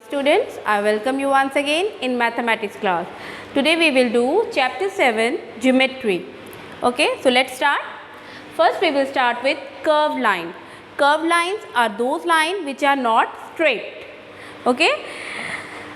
Students, I welcome you once again in mathematics class. Today we will do chapter 7 geometry. Okay, so let's start. First we will start with curved line. Curved lines are those lines which are not straight. Okay,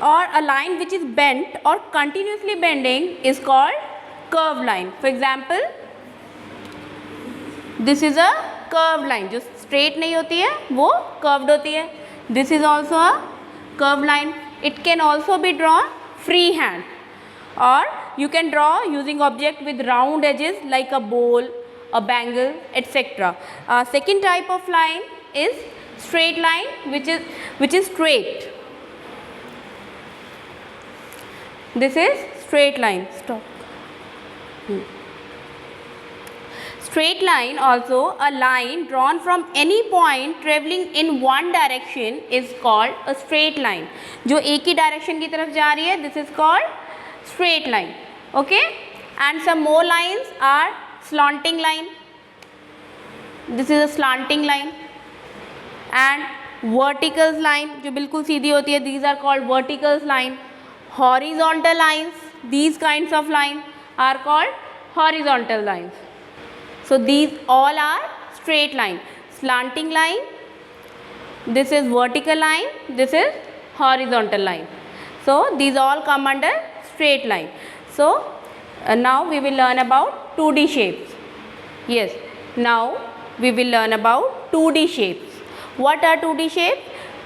or a line which is bent or continuously bending is called curved line. For example, this is a curved line. जो straight नहीं होती है वो curved होती है. This is also a curved line. It can also be drawn freehand, or you can draw using object with round edges like a bowl, a bangle, etc. Second type of line is straight line, which is straight. This is straight line. Stop. Straight line, also a line drawn from any point traveling in one direction, is called a straight line. जो एक ही direction की तरफ जा रही है, this is called straight line. Okay, and some more lines are slanting line. This is a slanting line. And vertical line जो बिल्कुल सीधी होती है, these are called vertical line. Horizontal lines, these kinds of line are called horizontal lines. So these all are straight line. Slanting line, this is vertical line, this is horizontal line. So these all come under straight line. So now we will learn about 2D shapes. Yes, now we will learn about 2D shapes. What are 2D shapes?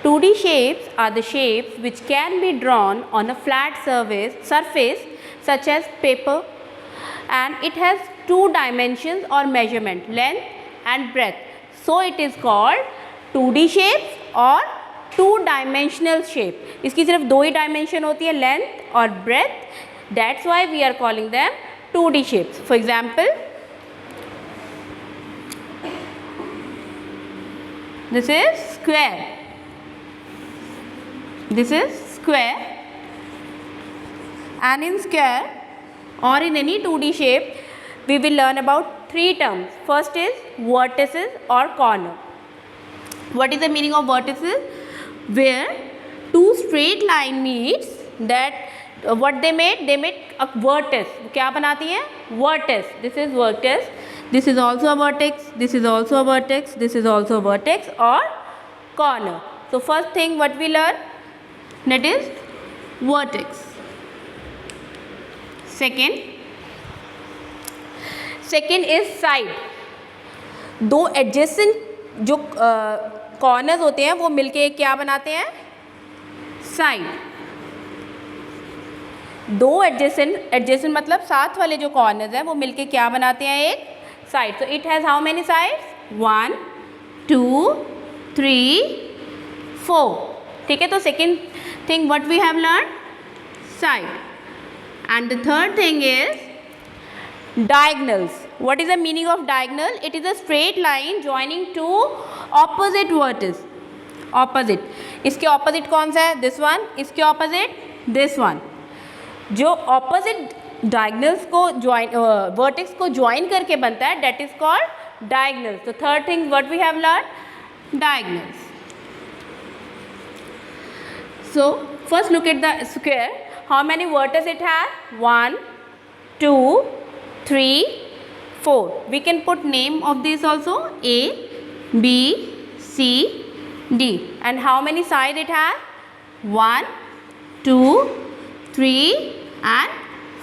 2D shapes are the shapes which can be drawn on a flat surface such as paper, and it has two dimensions or measurement, length and breadth. So it is called 2D shapes or two dimensional shape. इसकी सिर्फ दो ही dimension होती है, length और breadth. That's why we are calling them 2D shapes. For example, this is square. This is square, and in square or in any 2D shape, we will learn about three terms. First is vertices or corner. What is the meaning of vertices? Where two straight line meets, that what they made a vertex. क्या बनाती है? Vertex. This is vertex. This is also a vertex. This is also a vertex. This is also a vertex or corner. So first thing what we learn, that is vertex. Second is side. दो adjacent जो corners होते हैं वो मिलके क्या बनाते हैं? Side. दो adjacent मतलब साथ वाले जो corners हैं वो मिलके क्या बनाते हैं? एक side. So it has how many sides? 1, 2, 3, 4. ठीक है, तो second thing what we have learned, side. And the third thing is diagonals. What is the meaning of diagonal? It is a straight line joining two opposite vertices. Opposite. इसके opposite कौन सा है? This one. इसके opposite this one. जो opposite diagonals को join vertex को join करके बनता है, that is called diagonals. So third thing what we have learned, diagonals. So first look at the square. How many vertices it has? 1, 2, 3, 4. We can put name of this also, A, B, C, D. And how many sides it has? 1, 2, 3 and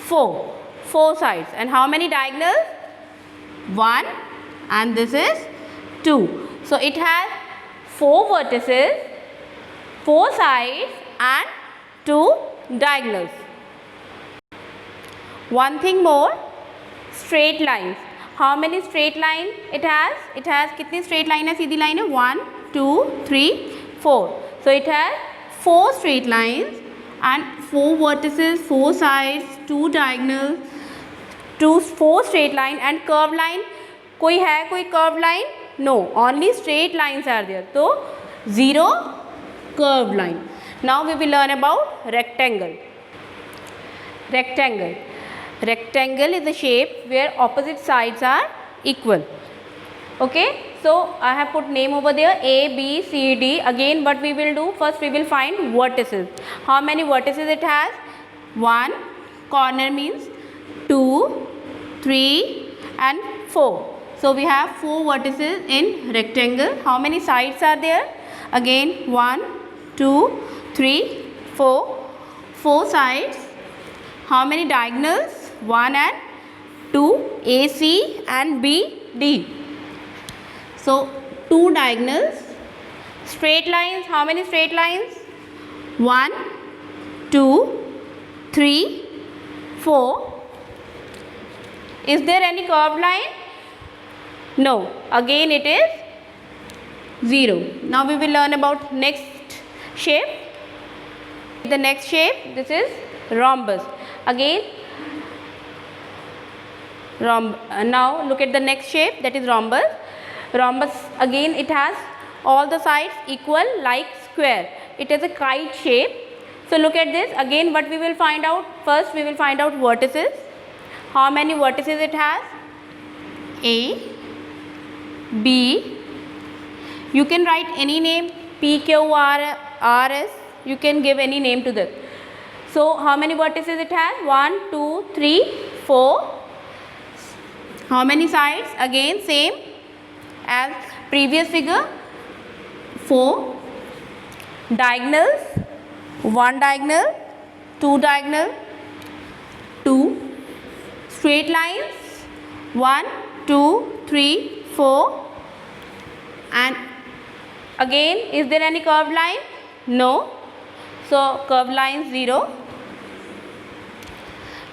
4. 4 sides. And how many diagonals? 1, and this is 2. So it has 4 vertices, 4 sides and 2 diagonals. One thing more, straight lines. How many straight lines it has? It has कितनी straight line है? सीधी line है 1, 2, 3, 4. So it has 4 straight lines and 4 vertices, 4 sides, 2 diagonals, 4 straight line and curved line. कोई है कोई curved line? No, only straight lines are there. So 0 curved line. Now we will learn about rectangle. Rectangle is a shape where opposite sides are equal. Okay, so I have put name over there, A, B, C, D. Again what we will do, first we will find vertices. How many vertices it has? 1, corner means 2, 3 and 4. So we have 4 vertices in rectangle. How many sides are there? Again 1, 2, 3, 4. 4 sides. How many diagonals? 1 and 2, AC and BD. So 2 diagonals. Straight lines. How many straight lines? 1, 2, 3, 4. Is there any curved line? No. Again it is 0. Now we will learn about next shape. The next shape, this is rhombus. Again now look at the next shape, that is rhombus. Rhombus, again it has all the sides equal like square. It is a kite shape. So look at this. Again what we will find out? First we will find out vertices. How many vertices it has? A, B. You can write any name, P, Q, R, S. You can give any name to this. So how many vertices it has? 1, 2, 3, 4. How many sides? Again same as previous figure. 4. Diagonals. 1 diagonal, 2 diagonal, 2. Straight lines. 1, 2, 3, 4. And again, is there any curved line? No. So curved line 0.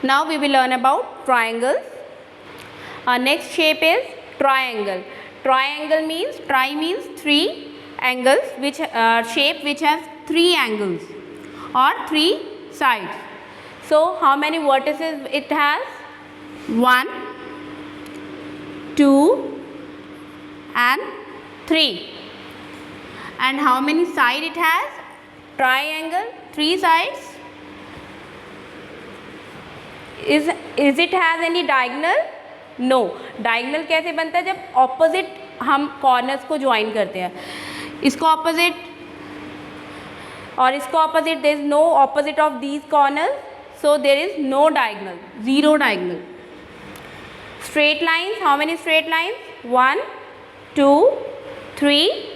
Now we will learn about triangles. Our next shape is triangle. Triangle means, tri means 3 angles, which shape which has 3 angles or 3 sides. So how many vertices it has? 1, 2 and 3. And how many sides it has? Triangle, 3 sides. Is it has any diagonal? No. Diagonal कैसे बनता है? जब opposite हम corners को join करते हैं. इसको opposite और इसको opposite, there is no opposite of these corners, so there is no diagonal, 0 diagonal. Straight lines. How many straight lines? 1, 2, 3.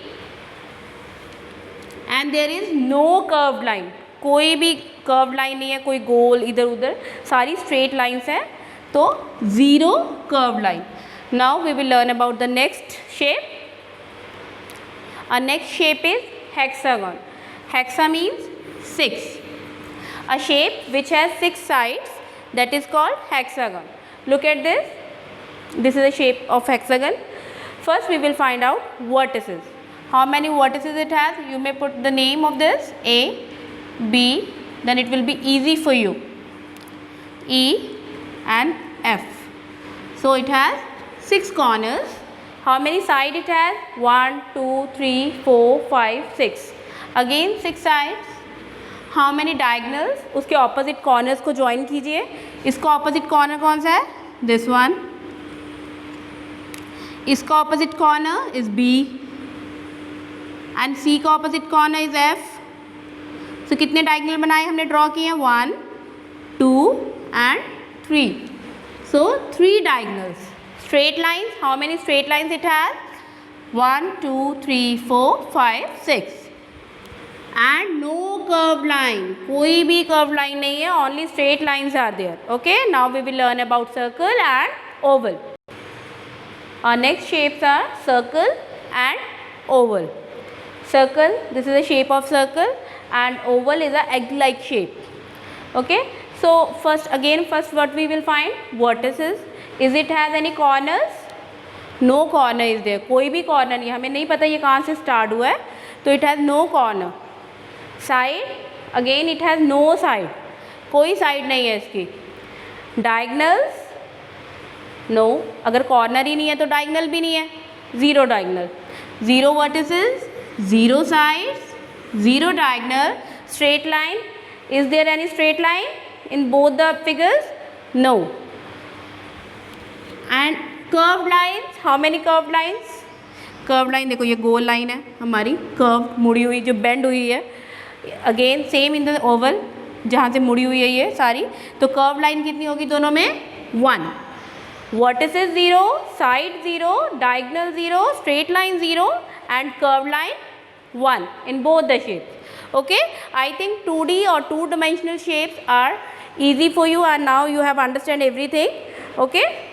And there is no curved line. कोई भी curved line नहीं है, कोई गोल इधर उधर, सारी straight lines हैं, तो 0 curved line. Now we will learn about the next shape. Our next shape is hexagon. Hexa means 6. A shape which has 6 sides, that is called hexagon. Look at this. This is the shape of hexagon. First we will find out vertices. How many vertices it has? You may put the name of this, A, B, then it will be easy for you. E and F. So it has 6 corners. How many sides it has? 1, 2, 3, 4, 5, 6. Again 6 sides. How many diagonals? उसके opposite corners को join कीजिए. इसका opposite corner कौन सा है? This one. इसका opposite corner is B. And C का opposite corner is F. So कितने diagonal बनाए हमने draw किए हैं? 1, 2 and 3. So 3 diagonals. Straight lines. How many straight lines it has? 1, 2, 3, 4, 5, 6. And no curved line. कोई भी curved line नहीं है. Only straight lines are there. Okay. Now we will learn about circle and oval. Our next shapes are circle and oval. Circle, this is the shape of circle, and oval is a egg-like shape. Okay. So first what we will find? Vertices. Is it has any corners? No corner is there. कोई भी corner नहीं. हमें नहीं पता ये कहाँ से start हुआ है. तो it has no corner. Side, again it has no side. कोई side नहीं है इसकी. Diagonals, no. अगर corner ही नहीं है तो diagonal भी नहीं है. 0 diagonal. 0 vertices, 0 sides, 0 diagonal. Straight line. Is there any straight line in both the figures? No. And curved lines. How many curved lines? Curve line देखो, ये गोल लाइन है हमारी, कर्व मुड़ी हुई जो बेंड हुई है, again same in the Oval जहाँ से मुड़ी हुई है ये सारी, तो कर्व लाइन कितनी होगी दोनों में? 1. Vertices 0, side 0, diagonal 0, straight line 0 and curved line 1 in both the shapes. Okay, I think 2D or two dimensional shapes are easy for you and now you have understand everything. Okay.